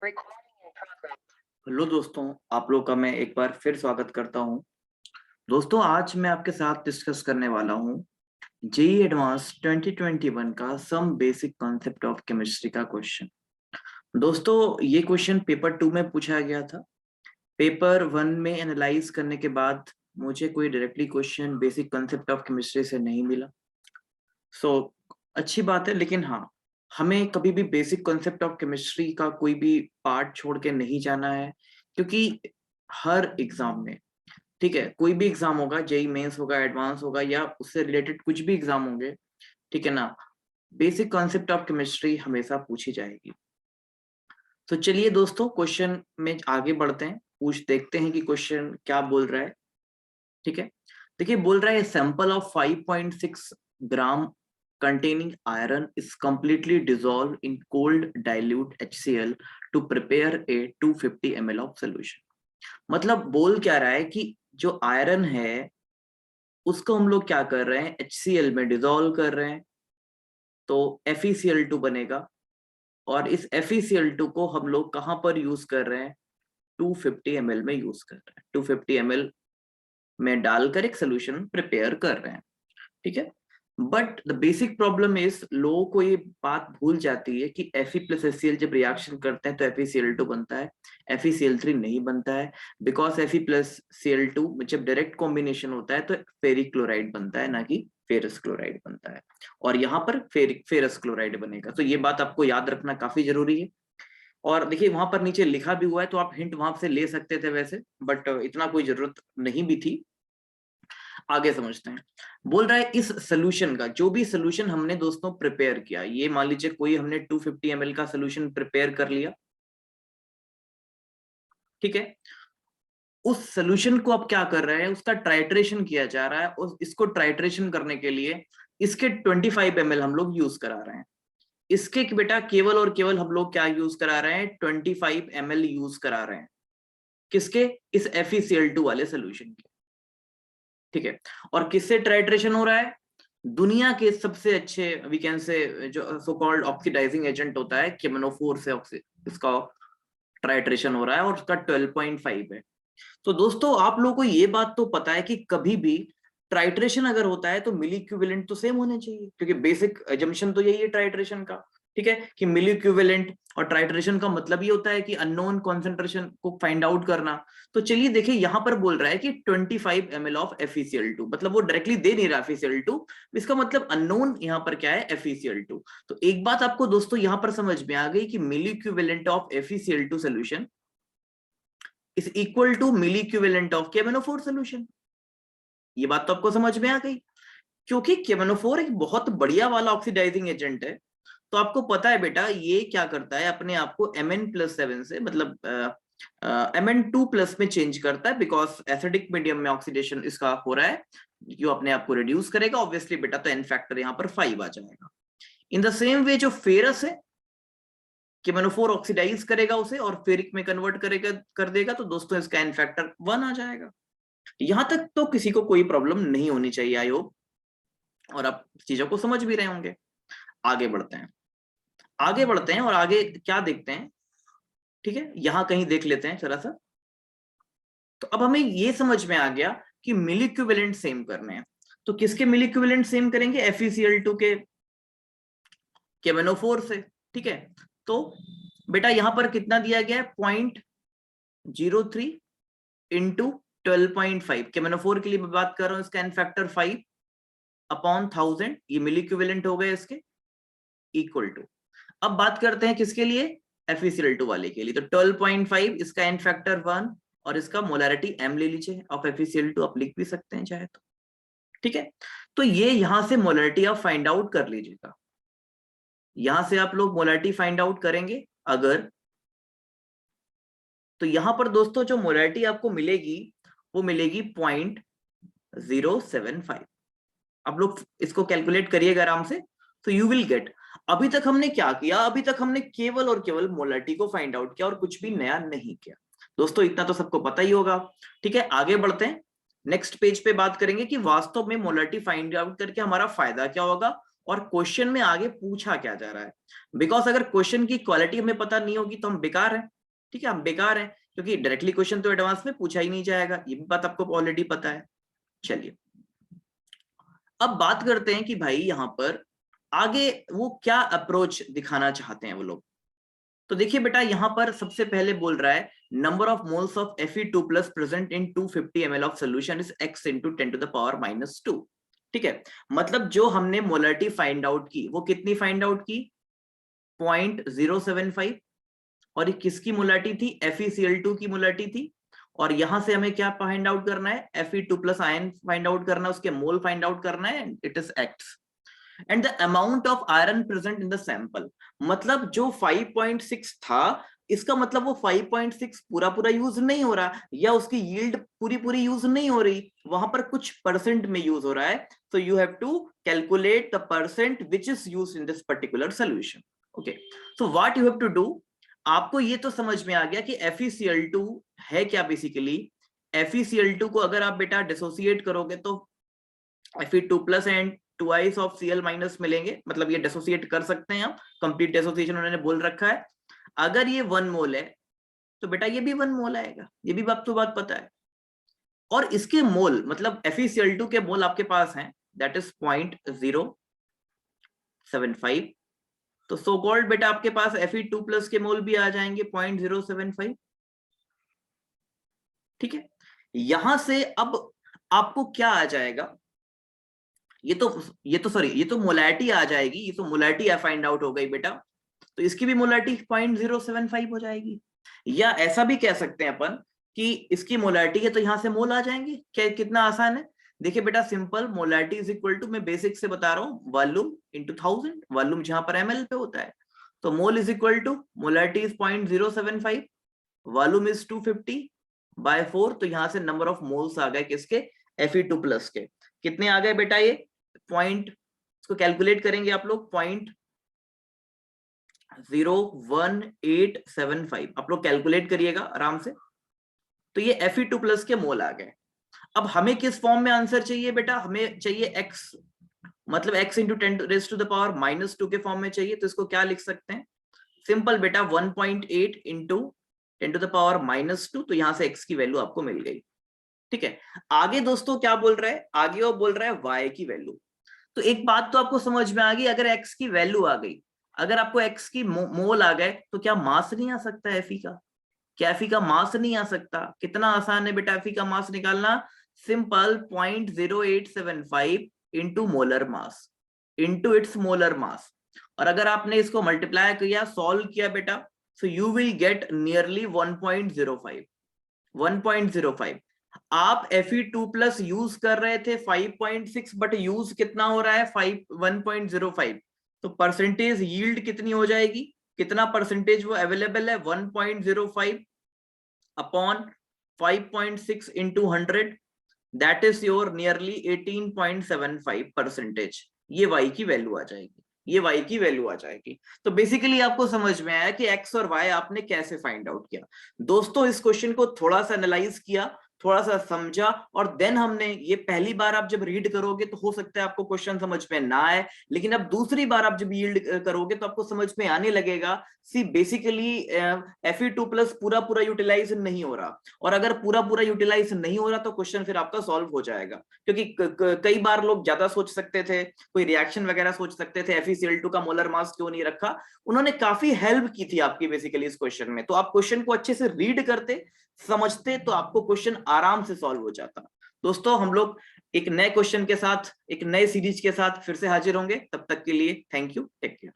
Hello दोस्तों, आप लोग का मैं एक बार फिर स्वागत करता हूं। दोस्तों, आज मैं आपके साथ डिस्कस करने वाला हूं जेईई एडवांस 2021 का some basic concept of chemistry का क्वेश्चन। दोस्तों, ये क्वेश्चन पेपर 2 में पूछा गया था। पेपर 1 में एनालाइज करने के बाद मुझे कोई directly question basic concept of chemistry से नहीं मिला। सो अच्छी बात है, लेकिन हाँ, हमें कभी भी बेसिक कॉन्सेप्ट ऑफ केमिस्ट्री का कोई भी पार्ट छोड़ के नहीं जाना है, क्योंकि हर एग्जाम में, ठीक है, कोई भी एग्जाम होगा, जेई मेंस होगा, एडवांस होगा, या उससे रिलेटेड कुछ भी एग्जाम होंगे, ठीक है ना, बेसिक कॉन्सेप्ट ऑफ केमिस्ट्री हमेशा पूछी जाएगी। तो चलिए दोस्तों, क्वेश्चन में आगे बढ़ते हैं, पूछ देखते हैं कि क्वेश्चन क्या बोल रहा है। ठीक है, देखिए, बोल रहा है sample of 5.6 gram containing iron is completely dissolved in cold dilute HCl to prepare a 250 ml of solution। मतलब बोल क्या रहा है कि जो आयरन है उसको हम लोग क्या कर रहे हैं, HCl में डिजोल्व कर रहे हैं, तो FeCl2 बनेगा। और इस FeCl2 को हम लोग कहां पर यूज कर रहे हैं, 250 ml में यूज कर रहे हैं। 250 ml में डालकर एक सोल्यूशन प्रिपेयर कर रहे हैं। ठीक है, but the basic problem is, लोगों को ये बात भूल जाती है कि Fe प्लस HCl जब रिएक्शन करते हैं तो FeCl2 बनता है, FeCl3 नहीं बनता है। बिकॉज Fe प्लस Cl2 जब डायरेक्ट कॉम्बिनेशन होता है तो फेरिक क्लोराइड बनता है, ना कि फेरस क्लोराइड बनता है। और यहाँ पर फेरस क्लोराइड बनेगा। तो ये बात आपको याद रखना काफी जरूरी है। और देखिए, वहां पर नीचे लिखा भी हुआ है, तो आप हिंट वहां से ले सकते थे वैसे, बट इतना कोई जरूरत नहीं भी थी। आगे समझते हैं। बोल रहा है इस सोल्यूशन का, जो भी सोल्यूशन हमने दोस्तों प्रिपेयर किया, ये मान लीजिए कोई हमने 250 ml का सोल्यूशन प्रिपेयर कर लिया, ठीक है, उस सोल्यूशन को अब क्या कर रहे हैं, उसका ट्राइट्रेशन किया जा रहा है। और इसको ट्राइट्रेशन करने के लिए इसके 25 ml हम लोग यूज करा रहे हैं। इसके बेटा केवल और केवल हम लोग क्या यूज करा रहे हैं, 25 ml यूज करा रहे हैं। किसके, इस FeCl2 वाले सोल्यूशन के। ठीक है, और किससे ट्राइट्रेशन हो रहा है, दुनिया के सबसे अच्छे, वी कैन से, जो सो कॉल्ड ऑक्सीडाइजिंग एजेंट होता है, केमनोफोर से इसका ट्राइट्रेशन हो रहा है, और उसका 12.5 है। तो दोस्तों, आप लोगों को ये बात तो पता है कि कभी भी ट्राइट्रेशन अगर होता है तो मिली इक्विवेलेंट तो सेम होने चाहिए, क्योंकि बेसिक एजम्पशन तो यही है ट्राइट्रेशन का। ठीक है, कि मिली इक्विवेलेंट, और ट्राइट्रेशन का मतलब ये होता है कि अननोन कॉन्सेंट्रेशन को फाइंड आउट करना। तो चलिए देखिए, यहां पर बोल रहा है कि 25 ml ऑफ FeCl2, मतलब वो डायरेक्टली दे नहीं रहा FeCl2, इसका मतलब अननोन यहाँ पर क्या है, FeCl2। तो एक बात आपको दोस्तों यहां पर समझ में आ गई कि milli equivalent of FeCl2 solution is equal to milli equivalent of KMnO4 solution. ये बात तो आपको समझ में आ गई, क्योंकि KMnO4 एक बहुत बढ़िया वाला ऑक्सीडाइजिंग एजेंट है। तो आपको पता है बेटा, ये क्या करता है, अपने आप को Mn+7 से, मतलब Mn2+ में चेंज करता है, बिकॉज एसिडिक मीडियम में ऑक्सीडेशन इसका हो रहा है, जो अपने आप को रिड्यूस करेगा ऑब्वियसली बेटा, तो एन फैक्टर यहाँ पर 5 आ जाएगा। इन द सेम वे जो फेरस है, KMnO4 ऑक्सीडाइज करेगा उसे और फेरिक में कन्वर्ट करेगा, कर देगा, तो दोस्तों इसका एन फैक्टर 1 आ जाएगा। यहां तक तो किसी को कोई प्रॉब्लम नहीं होनी चाहिए, आई होप, और आप चीजों को समझ भी रहे होंगे। आगे बढ़ते हैं, आगे बढ़ते हैं और आगे क्या देखते हैं। ठीक है, यहां कहीं देख लेते हैं जरा सा। तो अब हमें ये समझ में आ गया कि मिली इक्विवेलेंट सेम करने हैं। तो किसके मिली इक्विवेलेंट सेम करेंगे, FeCl2 के KMnO4 से। ठीक है, तो बेटा यहां पर कितना दिया गया है, 0.03 इंटू 12.5। KMnO4 के लिए मैं बात कर रहा हूं, इसका एन फैक्टर 5 अपॉन 1000, ये मिली इक्विवेलेंट हो गए इसके, इक्वल टू। अब बात करते हैं किसके लिए, FeCl2 वाले के लिए। तो 12.5, इसका एन फैक्टर 1, और इसका मोलैरिटी M ले लीजिए, ऑफ FeCl2 आप लिख भी सकते हैं चाहे तो। ठीक है, तो ये यहां से मोलैरिटी आप फाइंड आउट कर लीजिएगा। यहां से आप लोग मोलैरिटी फाइंड आउट करेंगे अगर, तो यहां पर दोस्तों जो मोलैरिटी आपको मिलेगी वो मिलेगी 0.075। आप लोग इसको कैलकुलेट करिएगा आराम से, तो यू विल गेट। अभी तक हमने क्या किया, अभी तक हमने केवल और केवल मोलैरिटी को फाइंड आउट किया और कुछ भी नया नहीं किया। दोस्तों इतना तो सबको पता ही होगा। ठीक है, आगे बढ़ते हैं, नेक्स्ट पेज पे बात करेंगे कि वास्तव में मोलैरिटी फाइंड आउट करके हमारा फायदा क्या होगा, और क्वेश्चन में आगे पूछा क्या जा रहा है। बिकॉज अगर क्वेश्चन की क्वालिटी हमें पता नहीं होगी तो हम बेकार हैं, ठीक है, हम बेकार हैं, क्योंकि डायरेक्टली क्वेश्चन तो एडवांस में पूछा ही नहीं जाएगा, ये भी बात आपको ऑलरेडी पता है। चलिए अब बात करते हैं कि भाई यहाँ पर आगे वो क्या अप्रोच दिखाना चाहते हैं वो लोग। तो देखिए बेटा यहाँ पर सबसे पहले बोल रहा है number of moles of Fe2 plus present in 250 ml of solution is x into 10 to the power -2। ठीक है, मतलब जो हमने मोलरिटी फाइंड आउट की वो कितनी फाइंड आउट की, 0.075, और ये किसकी मोलरिटी थी, FeCl2 की मोलरिटी थी। और यहां से हमें क्या फाइंड आउट करना है, Fe2 plus ion find out करना है, उसके मोल फाइंड आउट करना है, it is x। And the amount of iron present in the sample, मतलब जो 5.6 था, इसका मतलब वो 5.6 पूरा पूरा यूज नहीं हो रहा, या उसकी यील्ड पूरी पूरी यूज नहीं हो रही, वहां पर कुछ परसेंट में यूज हो रहा है। so you have to calculate the percent which is used in this particular solution. okay, so what you have to do, आपको ये तो समझ में आ गया कि FeCl2 है क्या। बेसिकली FeCl2 को अगर आप बेटा डिसोसिएट करोगे तो Fe2 plus and twice of Cl minus मिलेंगे, मतलब ये डिसोसिएट कर सकते हैं हम, कंप्लीट डिसोसिएशन उन्होंने बोल रखा है। अगर ये 1 मोल है तो बेटा ये भी 1 मोल आएगा, ये भी आपको बात पता है। और इसके मोल मतलब FeCl2 के मोल आपके पास हैं, दैट इज 0.075। तो सो कॉल्ड बेटा आपके पास Fe2 प्लस के मोल भी आ जाएंगे 0.075। ठीक है, यहां से अब आपको क्या आ जाएगा, ये तो मोलैरिटी आ जाएगी, ये तो मोलैरिटी फाइंड आउट हो गई बेटा, तो इसकी भी मोलैरिटी 0.075 हो जाएगी। या ऐसा भी कह सकते हैं अपन कि इसकी मोलैरिटी है तो यहां से मोल आ जाएंगे। क्या कितना आसान है, देखिए बेटा simple, molarity is equal to, मैं बेसिक से बता रहा हूं, वॉल्यूम इंटू 1000, वॉल्यूम जहां पर ml पे होता है, तो mole is equal to molarity is 0.075, volume is 250/4, तो यहां से नंबर ऑफ मोल्स आ गए किसके, Fe2 प्लस के। कितने आ गए बेटा, ये पॉइंट, इसको कैलकुलेट करेंगे आप लोग, 0.01875, आप लोग कैलकुलेट करिएगा आराम से। तो ये Fe2 प्लस के मोल आ गए। अब हमें किस फॉर्म में आंसर चाहिए बेटा, हमें चाहिए x, मतलब x into 10 raise to the power -2 के फॉर्म में चाहिए। तो इसको क्या लिख सकते हैं, सिंपल बेटा 1.8 इंटू 10 टू द पावर -2, तो यहां से x की वैल्यू आपको मिल गई। ठीक है, आगे दोस्तों क्या बोल रहा है, आगे वो बोल रहा है y की वैल्यू। तो एक बात तो आपको समझ में आ गई, अगर x की वैल्यू आ गई, अगर आपको x की मोल आ गए, तो क्या मास नहीं आ सकता Fe का, क्या Fe का मास नहीं आ सकता। कितना आसान है बेटा Fe का मास निकालना, simple 0.0875 into molar mass into its molar mass. और अगर आपने इसको मल्टीप्लाई किया, सॉल्व किया बेटा, so you will get nearly 1.05। आप Fe2 प्लस यूज कर रहे थे 5.6, बट यूज कितना हो रहा है 1.05, तो परसेंटेज यील्ड कितनी हो जाएगी, कितना परसेंटेज वो अवेलेबल है, 1.05 upon 5.6 into 100, that is your nearly 18.75%। ये y की वैल्यू आ जाएगी, ये y की वैल्यू आ जाएगी। तो बेसिकली आपको समझ में आया कि x और y आपने कैसे फाइंड आउट किया। दोस्तों इस क्वेश्चन को थोड़ा सा एनालाइज किया, थोड़ा सा समझा, और देन हमने ये, पहली बार आप जब रीड करोगे तो हो सकता है आपको क्वेश्चन समझ में ना आए, लेकिन अब दूसरी बार आप जब यील्ड करोगे तो आपको समझ में आने लगेगा। सी बेसिकली Fe2 प्लस पूरा पूरा यूटिलाइज नहीं हो रहा, और अगर पूरा पूरा यूटिलाइज नहीं हो रहा तो क्वेश्चन फिर आपका सॉल्व हो जाएगा। क्योंकि कई बार लोग ज्यादा सोच सकते थे, कोई रिएक्शन वगैरह सोच सकते थे, FeCl2 का मोलर मास क्यों नहीं रखा, उन्होंने काफी हेल्प की थी आपकी बेसिकली इस क्वेश्चन में। तो आप क्वेश्चन को अच्छे से रीड करते, समझते, तो आपको क्वेश्चन आराम से सॉल्व हो जाता। दोस्तों हम लोग एक नए क्वेश्चन के साथ, एक नए सीरीज के साथ फिर से हाजिर होंगे, तब तक के लिए थैंक यू, टेक केयर।